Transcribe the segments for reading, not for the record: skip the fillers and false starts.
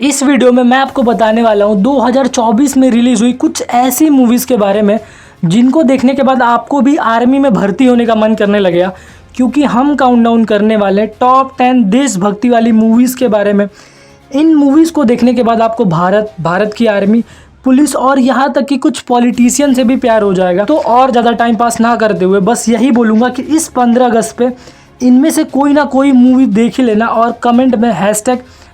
इस वीडियो में मैं आपको बताने वाला हूँ 2024 में रिलीज़ हुई कुछ ऐसी मूवीज़ के बारे में जिनको देखने के बाद आपको भी आर्मी में भर्ती होने का मन करने लगेगा, क्योंकि हम काउंटडाउन करने वाले टॉप 10 देशभक्ति वाली मूवीज़ के बारे में। इन मूवीज़ को देखने के बाद आपको भारत की आर्मी, पुलिस और यहाँ तक कि कुछ पॉलिटिशियन से भी प्यार हो जाएगा। तो और ज़्यादा टाइम पास ना करते हुए बस यही बोलूँगा कि इस 15 अगस्त पे इनमें से कोई ना कोई मूवी देख ही लेना और कमेंट में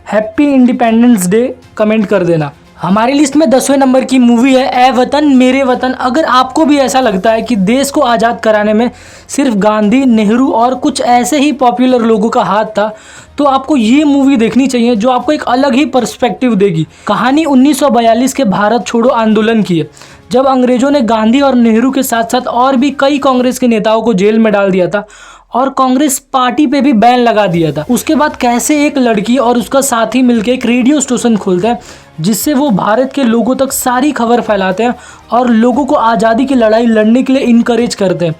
हैप्पी इंडिपेंडेंस डे कमेंट कर देना। हमारी लिस्ट में 10वें नंबर की मूवी है ए वतन मेरे वतन। अगर आपको भी ऐसा लगता है कि देश को आज़ाद कराने में सिर्फ गांधी, नेहरू और कुछ ऐसे ही पॉपुलर लोगों का हाथ था, तो आपको ये मूवी देखनी चाहिए जो आपको एक अलग ही पर्सपेक्टिव देगी। कहानी 1942 के भारत छोड़ो आंदोलन की है, जब अंग्रेजों ने गांधी और नेहरू के साथ साथ और भी कई कांग्रेस के नेताओं को जेल में डाल दिया था और कांग्रेस पार्टी पे भी बैन लगा दिया था। उसके बाद कैसे एक लड़की और उसका साथी मिलकर एक रेडियो स्टेशन खोलते हैं जिससे वो भारत के लोगों तक सारी खबर फैलाते हैं और लोगों को आज़ादी की लड़ाई लड़ने के लिए इनकरेज करते हैं।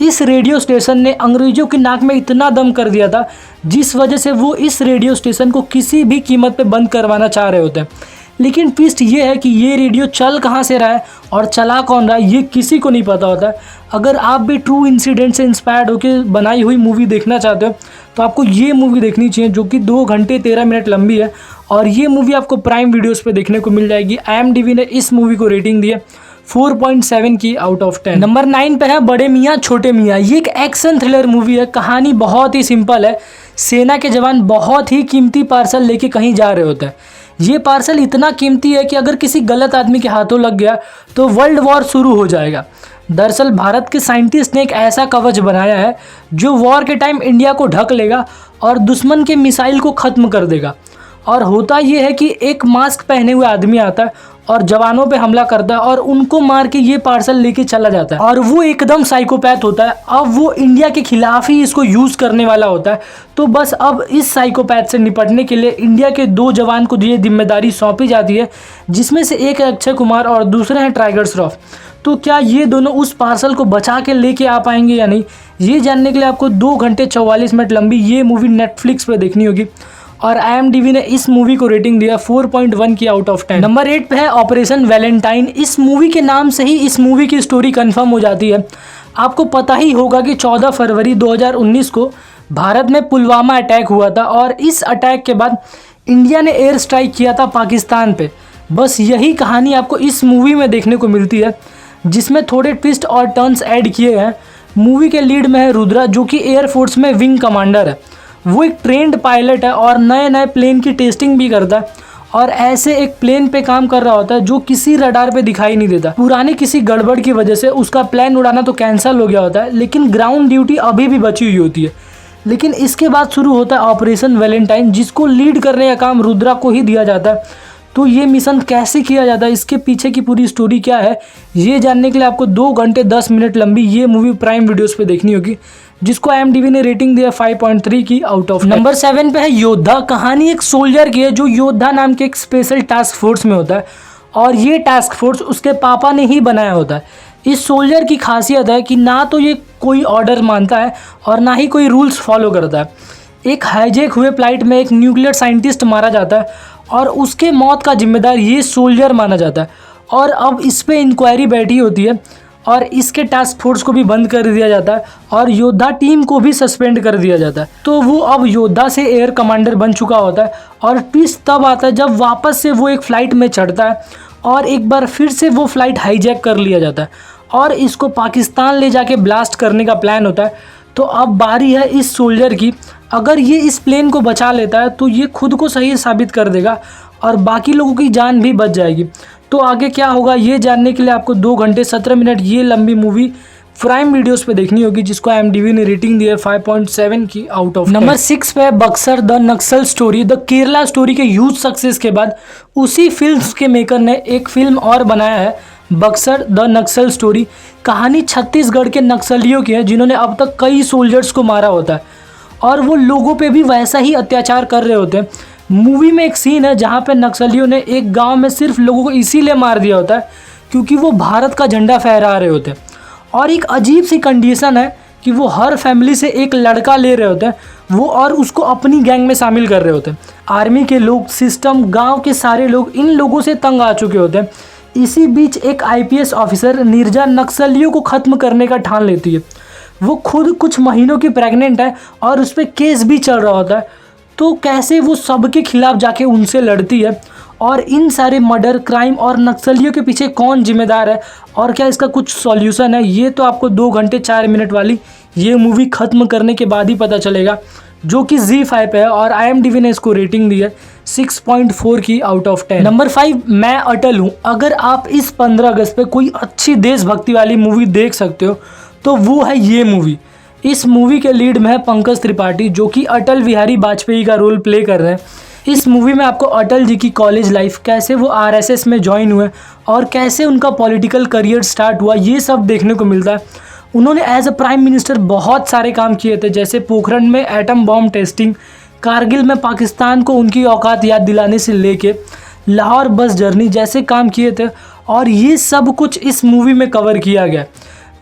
इस रेडियो स्टेशन ने अंग्रेजों की नाक में इतना दम कर दिया था जिस वजह से वो इस रेडियो स्टेशन को किसी भी कीमत पे बंद करवाना चाह रहे होते हैं। लेकिन ट्विस्ट ये है कि ये रेडियो चल कहाँ से रहा है और चला कौन रहा है ये किसी को नहीं पता होता है। अगर आप भी ट्रू इंसिडेंट से इंस्पायर्ड होकर बनाई हुई मूवी देखना चाहते हो तो आपको ये मूवी देखनी चाहिए, जो कि 2 घंटे 13 मिनट लंबी है और ये मूवी आपको प्राइम वीडियोस पे देखने को मिल जाएगी। IMDb ने इस मूवी को रेटिंग दी है 4.7 की आउट ऑफ 10। नंबर 9 पे है बड़े मियाँ छोटे मियाँ। ये एक एक्शन थ्रिलर मूवी है। कहानी बहुत ही सिंपल है। सेना के जवान बहुत ही कीमती पार्सल लेके कहीं जा रहे होते हैं। ये पार्सल इतना कीमती है कि अगर किसी गलत आदमी के हाथों लग गया तो वर्ल्ड वॉर शुरू हो जाएगा। दरअसल भारत के साइंटिस्ट ने एक ऐसा कवच बनाया है जो वॉर के टाइम इंडिया को ढक लेगा और दुश्मन के मिसाइल को ख़त्म कर देगा। और होता ये है कि एक मास्क पहने हुए आदमी आता है और जवानों पे हमला करता है और उनको मार के ये पार्सल लेके चला जाता है और वो एकदम साइकोपैथ होता है। अब वो इंडिया के खिलाफ ही इसको यूज़ करने वाला होता है। तो बस अब इस साइकोपैथ से निपटने के लिए इंडिया के 2 जवान को ये जिम्मेदारी सौंपी जाती है, जिसमें से एक है अक्षय कुमार और दूसरे हैं टाइगर श्रॉफ। तो क्या ये दोनों उस पार्सल को बचा के लेके आ पाएंगे या नहीं, ये जानने के लिए आपको 2 घंटे 44 मिनट लंबी ये मूवी नेटफ्लिक्स पे देखनी होगी। और IMDb ने इस मूवी को रेटिंग दिया 4.1 की आउट ऑफ 10। नंबर 8 पे है ऑपरेशन वैलेंटाइन। इस मूवी के नाम से ही इस मूवी की स्टोरी कंफर्म हो जाती है। आपको पता ही होगा कि 14 फरवरी 2019 को भारत में पुलवामा अटैक हुआ था और इस अटैक के बाद इंडिया ने एयर स्ट्राइक किया था पाकिस्तान पे। बस यही कहानी आपको इस मूवी में देखने को मिलती है, जिसमें थोड़े ट्विस्ट और टर्न्स ऐड किए हैं। मूवी के लीड में है रुद्रा, जो कि एयरफोर्स में विंग कमांडर है। वो एक ट्रेंड पायलट है और नए नए प्लेन की टेस्टिंग भी करता है और ऐसे एक प्लेन पे काम कर रहा होता है जो किसी रडार पे दिखाई नहीं देता। पुरानी किसी गड़बड़ की वजह से उसका प्लान उड़ाना तो कैंसिल हो गया होता है, लेकिन ग्राउंड ड्यूटी अभी भी बची हुई होती है। लेकिन इसके बाद शुरू होता है ऑपरेशन वैलेंटाइन, जिसको लीड करने का काम रुद्रा को ही दिया जाता है। तो ये मिशन कैसे किया जाता है, इसके पीछे की पूरी स्टोरी क्या है, ये जानने के लिए आपको 2 घंटे 10 मिनट लंबी ये मूवी प्राइम वीडियोस पे देखनी होगी, जिसको IMDb ने रेटिंग दिया 5.3 की आउट ऑफ 10। नंबर 7 पे है योद्धा। कहानी एक सोल्जर की है जो योद्धा नाम के एक स्पेशल टास्क फोर्स में होता है और ये टास्क फोर्स उसके पापा ने ही बनाया होता है। इस सोल्जर की खासियत है कि ना तो ये कोई ऑर्डर मानता है और ना ही कोई रूल्स फॉलो करता है। एक हाईजैक हुए फ्लाइट में एक न्यूक्लियर साइंटिस्ट मारा जाता है और उसके मौत का जिम्मेदार ये सोल्जर माना जाता है और अब इस पे इंक्वायरी बैठी होती है और इसके टास्क फोर्स को भी बंद कर दिया जाता है और योद्धा टीम को भी सस्पेंड कर दिया जाता है। तो वो अब योद्धा से एयर कमांडर बन चुका होता है और ट्विस्ट तब आता है जब वापस से वो एक फ़्लाइट में चढ़ता है और एक बार फिर से वो फ़्लाइट हाईजैक कर लिया जाता है और इसको पाकिस्तान ले जाके ब्लास्ट करने का प्लान होता है। तो अब बारी है इस सोल्जर की। अगर ये इस प्लेन को बचा लेता है तो ये खुद को सही साबित कर देगा और बाकी लोगों की जान भी बच जाएगी। तो आगे क्या होगा ये जानने के लिए आपको 2 घंटे 17 मिनट ये लंबी मूवी प्राइम वीडियोस पे देखनी होगी, जिसको IMDb ने रेटिंग दी है 5.7 की आउट ऑफ 10। नंबर 6 पे है Buxar the Naxal story. The Kerala story के ह्यूज सक्सेस के बाद उसी फिल्म के मेकर ने एक फिल्म और बनाया है, बक्सर द नक्सल स्टोरी। कहानी छत्तीसगढ़ के नक्सलियों की है जिन्होंने अब तक कई सोल्जर्स को मारा होता है और वो लोगों पे भी वैसा ही अत्याचार कर रहे होते हैं। मूवी में एक सीन है जहाँ पे नक्सलियों ने एक गांव में सिर्फ लोगों को इसीलिए मार दिया होता है क्योंकि वो भारत का झंडा फहरा रहे होते हैं। और एक अजीब सी कंडीशन है कि वो हर फैमिली से एक लड़का ले रहे होते हैं वो और उसको अपनी गैंग में शामिल कर रहे होते हैं। आर्मी के लोग, सिस्टम, गांव के सारे लोग इन लोगों से तंग आ चुके होते हैं। इसी बीच एक आईपीएस ऑफिसर नीरजा नक्सलियों को ख़त्म करने का ठान लेती है। वो खुद कुछ महीनों की प्रेग्नेंट है और उस पर केस भी चल रहा होता है। तो कैसे वो सबके खिलाफ जाके उनसे लड़ती है और इन सारे मर्डर, क्राइम और नक्सलियों के पीछे कौन जिम्मेदार है और क्या इसका कुछ सॉल्यूशन है, ये तो आपको 2 घंटे 4 मिनट वाली ये मूवी ख़त्म करने के बाद ही पता चलेगा, जो कि ZEE5 पे है और IMDb ने इसको रेटिंग दी है 6.4 की आउट ऑफ 10। नंबर 5, मैं अटल हूँ। अगर आप इस 15 अगस्त पे कोई अच्छी देशभक्ति वाली मूवी देख सकते हो तो वो है ये मूवी। इस मूवी के लीड में है पंकज त्रिपाठी, जो कि अटल बिहारी वाजपेयी का रोल प्ले कर रहे हैं। इस मूवी में आपको अटल जी की कॉलेज लाइफ, कैसे वो RSS में ज्वाइन हुए और कैसे उनका पॉलिटिकल करियर स्टार्ट हुआ, ये सब देखने को मिलता है। उन्होंने एज अ प्राइम मिनिस्टर बहुत सारे काम किए थे, जैसे पोखरण में एटम बॉम्ब टेस्टिंग, कारगिल में पाकिस्तान को उनकी औकात याद दिलाने से लेके लाहौर बस जर्नी जैसे काम किए थे और ये सब कुछ इस मूवी में कवर किया गया।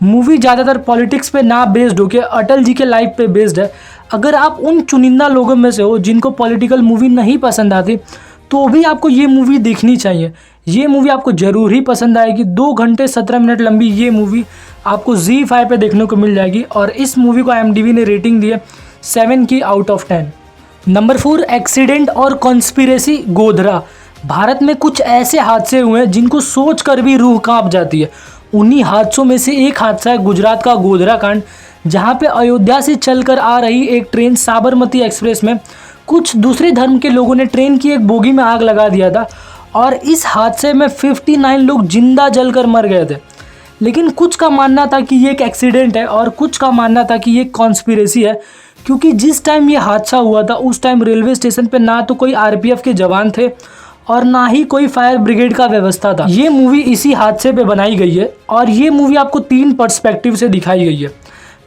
मूवी ज़्यादातर पॉलिटिक्स पे ना बेस्ड होकर अटल जी के लाइफ पे बेस्ड है। अगर आप उन चुनिंदा लोगों में से हो जिनको पॉलिटिकल मूवी नहीं पसंद आती तो भी आपको ये मूवी देखनी चाहिए। ये मूवी आपको ज़रूर ही पसंद आएगी। 2 घंटे 17 मिनट लंबी ये मूवी आपको ZEE5 पे देखने को मिल जाएगी और इस मूवी को IMDb ने रेटिंग दी है 7 की आउट ऑफ 10। नंबर 4, एक्सीडेंट और कॉन्स्पिरेसी गोधरा। भारत में कुछ ऐसे हादसे हुए हैं जिनको सोच कर भी रूह कांप जाती है। उन्हीं हादसों में से एक हादसा है गुजरात का गोधरा कांड, जहां पे अयोध्या से चलकर आ रही एक ट्रेन साबरमती एक्सप्रेस में कुछ दूसरे धर्म के लोगों ने ट्रेन की एक बोगी में आग लगा दिया था और इस हादसे में 59 लोग जिंदा जलकर मर गए थे। लेकिन कुछ का मानना था कि ये एक एक्सीडेंट है और कुछ का मानना था कि ये कॉन्स्पिरेसी है, क्योंकि जिस टाइम ये हादसा हुआ था उस टाइम रेलवे स्टेशन पे ना तो कोई RPF के जवान थे और ना ही कोई फायर ब्रिगेड का व्यवस्था था। ये मूवी इसी हादसे पे बनाई गई है और ये मूवी आपको 3 पर्सपेक्टिव से दिखाई गई है।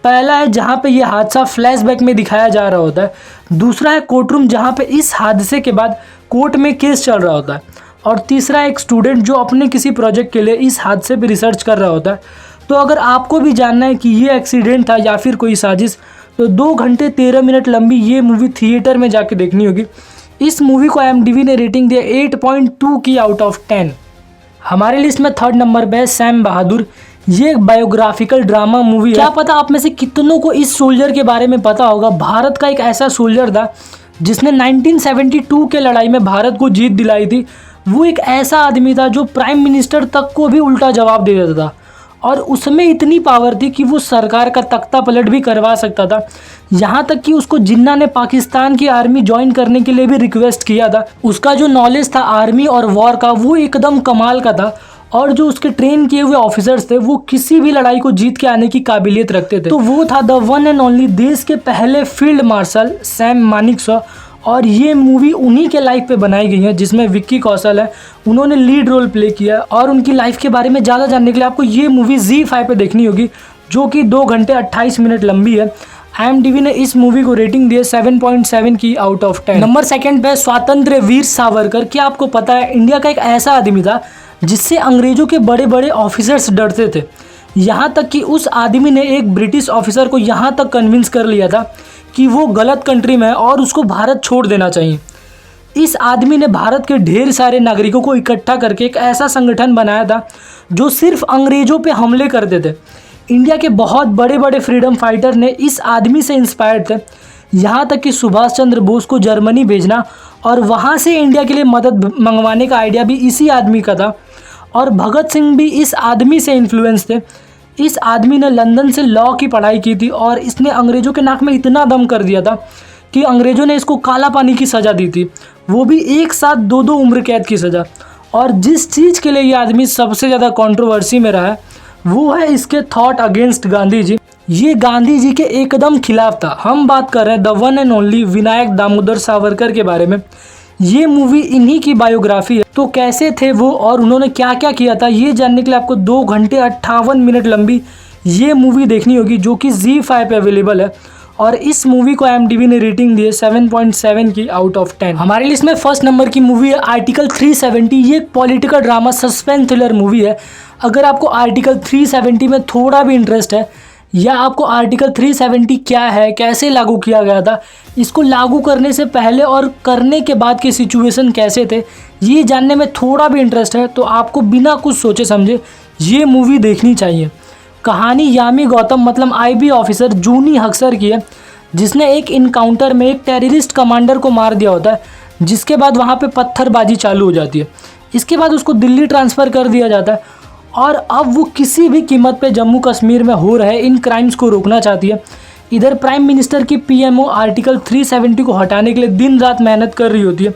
पहला है जहाँ पे ये हादसा फ्लैशबैक में दिखाया जा रहा होता है। दूसरा है कोर्टरूम, जहाँ पे इस हादसे के बाद कोर्ट में केस चल रहा होता है। और तीसरा एक स्टूडेंट जो अपने किसी प्रोजेक्ट के लिए इस हादसे पे रिसर्च कर रहा होता है। तो अगर आपको भी जानना है कि ये एक्सीडेंट था या फिर कोई साजिश, तो 2 घंटे 13 मिनट लंबी ये मूवी थिएटर में जाके देखनी होगी। इस मूवी को IMDb ने रेटिंग दिया 8.2 की आउट ऑफ 10। हमारे लिस्ट में 3rd नंबर पे है सैम बहादुर। ये एक बायोग्राफिकल ड्रामा मूवी है। क्या पता आप में से कितनों को इस सोल्जर के बारे में पता होगा। भारत का एक ऐसा सोल्जर था जिसने 1972 के लड़ाई में भारत को जीत दिलाई थी। वो एक ऐसा आदमी था जो प्राइम मिनिस्टर तक को भी उल्टा जवाब दे देता था और उसमें इतनी पावर थी कि वो सरकार का तख्ता पलट भी करवा सकता था। यहाँ तक कि उसको जिन्ना ने पाकिस्तान की आर्मी ज्वाइन करने के लिए भी रिक्वेस्ट किया था। उसका जो नॉलेज था आर्मी और वॉर का वो एकदम कमाल का था और जो उसके ट्रेन किए हुए ऑफिसर्स थे वो किसी भी लड़ाई को जीत के आने की काबिलियत रखते थे। तो वो था द वन एंड ओनली देश के पहले फील्ड मार्शल सैम मानेकशॉ। और ये मूवी उन्हीं के लाइफ पे बनाई गई है जिसमें विक्की कौशल है, उन्होंने लीड रोल प्ले किया है। और उनकी लाइफ के बारे में ज़्यादा जानने के लिए आपको ये मूवी ZEE5 पे देखनी होगी, जो कि 2 घंटे 28 मिनट लंबी है। IMDb ने इस मूवी को रेटिंग दी है 7.7 की आउट ऑफ 10। नंबर 2 पे स्वतंत्र वीर सावरकर। क्या आपको पता है इंडिया का एक ऐसा आदमी था जिससे अंग्रेजों के बड़े बड़े ऑफिसर्स डरते थे। यहाँ तक कि उस आदमी ने एक ब्रिटिश ऑफिसर को यहाँ तक कन्विंस कर लिया था कि वो गलत कंट्री में है और उसको भारत छोड़ देना चाहिए। इस आदमी ने भारत के ढेर सारे नागरिकों को इकट्ठा करके एक ऐसा संगठन बनाया था जो सिर्फ अंग्रेजों पे हमले करते थे। इंडिया के बहुत बड़े बड़े फ्रीडम फाइटर ने इस आदमी से इंस्पायर्ड थे, यहाँ तक कि सुभाष चंद्र बोस को जर्मनी भेजना और वहाँ से इंडिया के लिए मदद मंगवाने का आइडिया भी इसी आदमी का था। और भगत सिंह भी इस आदमी से इन्फ्लुएंस थे। इस आदमी ने लंदन से लॉ की पढ़ाई की थी और इसने अंग्रेज़ों के नाक में इतना दम कर दिया था कि अंग्रेज़ों ने इसको काला पानी की सज़ा दी थी, वो भी एक साथ 2 उम्र कैद की सज़ा। और जिस चीज़ के लिए ये आदमी सबसे ज़्यादा कंट्रोवर्सी में रहा है वो है इसके थॉट अगेंस्ट गांधी जी। ये गांधी जी के एकदम खिलाफ था। हम बात कर रहे हैं the one and only Vinayak Damodar Savarkar के बारे में। ये मूवी इन्हीं की बायोग्राफी है। तो कैसे थे वो और उन्होंने क्या क्या किया था ये जानने के लिए आपको 2 घंटे 58 मिनट लंबी ये मूवी देखनी होगी, जो कि ZEE5 पे अवेलेबल है। और इस मूवी को IMDb ने रेटिंग दी है 7.7 की आउट ऑफ 10। हमारी लिस्ट में 1st नंबर की मूवी है आर्टिकल 370। ये एक political drama suspense thriller movie है। अगर आपको आर्टिकल 370 में थोड़ा भी इंटरेस्ट है या आपको आर्टिकल 370 क्या है, कैसे लागू किया गया था, इसको लागू करने से पहले और करने के बाद के सिचुएशन कैसे थे, ये जानने में थोड़ा भी इंटरेस्ट है तो आपको बिना कुछ सोचे समझे ये मूवी देखनी चाहिए। कहानी यामी गौतम मतलब आईबी ऑफिसर जूनी हक्सर की है, जिसने एक इनकाउंटर में एक टेररिस्ट कमांडर को मार दिया होता है, जिसके बाद वहाँ पे पत्थरबाजी चालू हो जाती है। इसके बाद उसको दिल्ली ट्रांसफ़र कर दिया जाता है और अब वो किसी भी कीमत पे जम्मू कश्मीर में हो रहे इन क्राइम्स को रोकना चाहती है। इधर प्राइम मिनिस्टर की पीएमओ आर्टिकल 370 को हटाने के लिए दिन रात मेहनत कर रही होती है।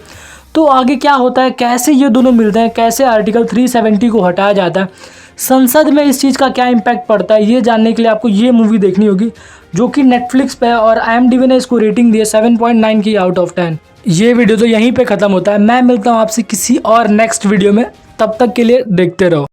तो आगे क्या होता है, कैसे ये दोनों मिलते हैं, कैसे आर्टिकल 370 को हटाया जाता है, संसद में इस चीज़ का क्या इम्पैक्ट पड़ता है, ये जानने के लिए आपको ये मूवी देखनी होगी, जो कि नेटफ्लिक्स पे है और IMDb ने इसको रेटिंग दी है 7.9 की आउट ऑफ 10। ये वीडियो तो यहीं पे ख़त्म होता है। मैं मिलता हूँ आपसे किसी और नेक्स्ट वीडियो में, तब तक के लिए देखते रहो।